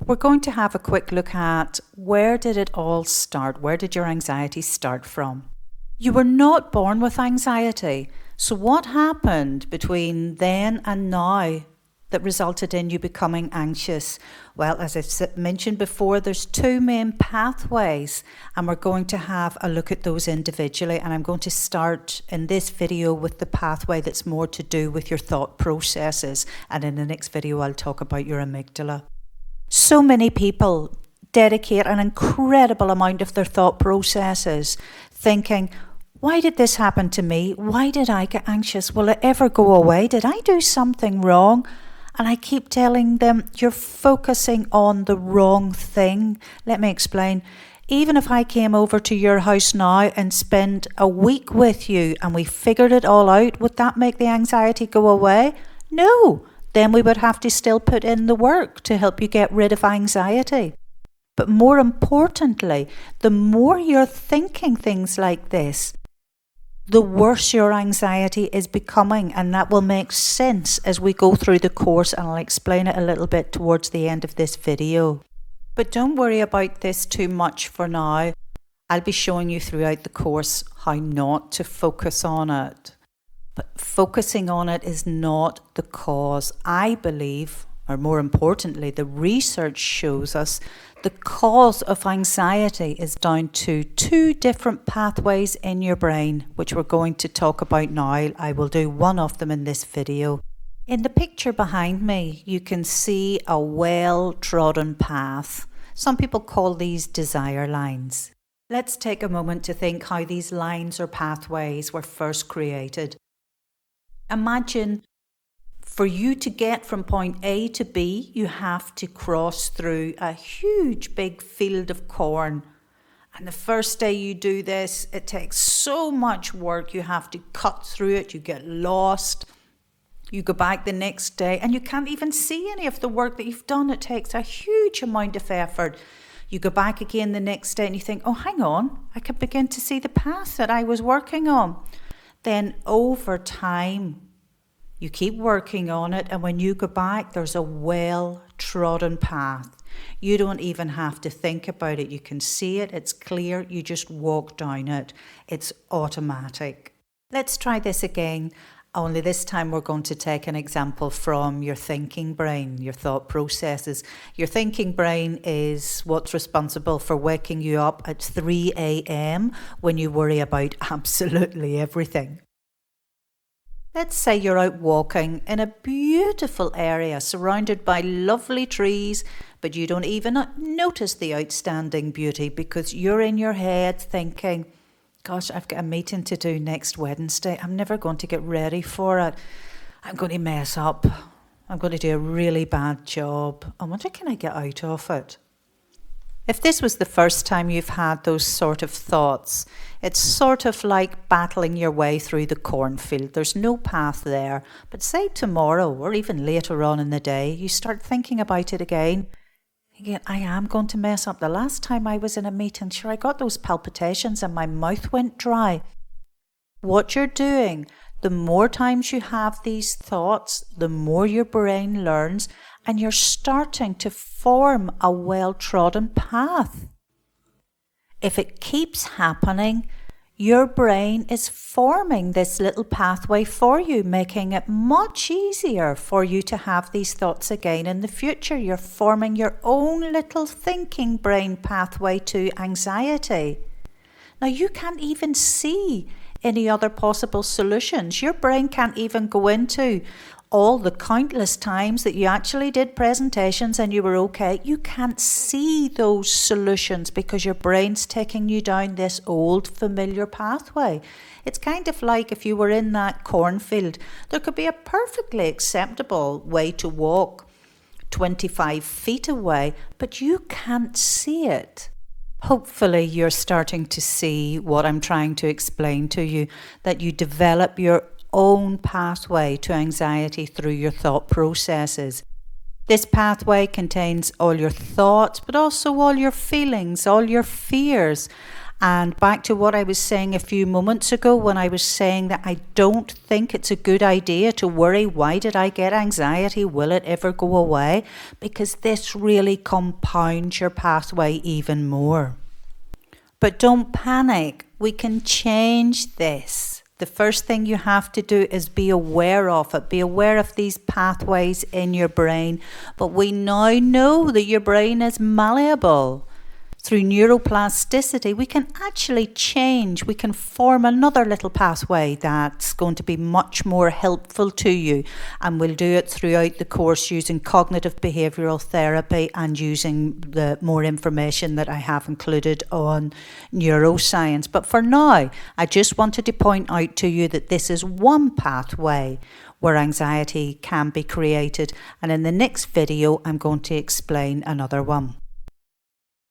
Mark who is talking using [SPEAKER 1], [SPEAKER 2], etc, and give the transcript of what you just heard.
[SPEAKER 1] we're going to have a quick look at where did it all start? Where did your anxiety start from? You were not born with anxiety. So what happened between then and now that resulted in you becoming anxious? Well, as I've mentioned before, there's two main pathways, and we're going to have a look at those individually. And I'm going to start in this video with the pathway that's more to do with your thought processes. And in the next video, I'll talk about your amygdala. So many people dedicate an incredible amount of their thought processes thinking, why did this happen to me? Why did I get anxious? Will it ever go away? Did I do something wrong? And I keep telling them, you're focusing on the wrong thing. Let me explain. Even if I came over to your house now and spent a week with you and we figured it all out, would that make the anxiety go away? No. Then we would have to still put in the work to help you get rid of anxiety. But more importantly, the more you're thinking things like this, the worse your anxiety is becoming, and that will make sense as we go through the course, and I'll explain it a little bit towards the end of this video. But don't worry about this too much for now. I'll be showing you throughout the course how not to focus on it. But focusing on it is not the cause. I believe, or more importantly, the research shows us the cause of anxiety is down to two different pathways in your brain, which we're going to talk about now. I will do one of them in this video. In the picture behind me, you can see a well-trodden path. Some people call these desire lines. Let's take a moment to think how these lines or pathways were first created. Imagine for you to get from point A to B, you have to cross through a huge big field of corn. And the first day you do this, it takes so much work. You have to cut through it. You get lost. You go back the next day and you can't even see any of the work that you've done. It takes a huge amount of effort. You go back again the next day and you think, oh, hang on, I can begin to see the path that I was working on. Then over time, you keep working on it, and when you go back, there's a well-trodden path. You don't even have to think about it. You can see it, it's clear, you just walk down it. It's automatic. Let's try this again, only this time we're going to take an example from your thinking brain, your thought processes. Your thinking brain is what's responsible for waking you up at 3 a.m. when you worry about absolutely everything. Let's say you're out walking in a beautiful area surrounded by lovely trees, but you don't even notice the outstanding beauty because you're in your head thinking, gosh, I've got a meeting to do next Wednesday. I'm never going to get ready for it. I'm going to mess up. I'm going to do a really bad job. I wonder, can I get out of it? If this was the first time you've had those sort of thoughts, it's sort of like battling your way through the cornfield. There's no path there. But say tomorrow or even later on in the day, you start thinking about it again. Again, I am going to mess up. The last time I was in a meeting, sure, I got those palpitations and my mouth went dry. What you're doing, the more times you have these thoughts, the more your brain learns, and you're starting to form a well-trodden path. If it keeps happening, your brain is forming this little pathway for you, making it much easier for you to have these thoughts again in the future. You're forming your own little thinking brain pathway to anxiety. Now, you can't even see any other possible solutions. Your brain can't even go into all the countless times that you actually did presentations and you were okay. You can't see those solutions because your brain's taking you down this old familiar pathway. It's kind of like if you were in that cornfield, there could be a perfectly acceptable way to walk 25 feet away, but you can't see it. Hopefully you're starting to see what I'm trying to explain to you, that you develop your own pathway to anxiety through your thought processes. This pathway contains all your thoughts, but also all your feelings, all your fears, And back to what I was saying a few moments ago when I was saying that I don't think it's a good idea to worry, why did I get anxiety? Will it ever go away? Because this really compounds your pathway even more. But don't panic. We can change this. The first thing you have to do is be aware of it. Be aware of these pathways in your brain. But we now know that your brain is malleable. Through neuroplasticity, we can actually change. We can form another little pathway that's going to be much more helpful to you. And we'll do it throughout the course using cognitive behavioural therapy and using the more information that I have included on neuroscience. But for now, I just wanted to point out to you that this is one pathway where anxiety can be created. And in the next video, I'm going to explain another one.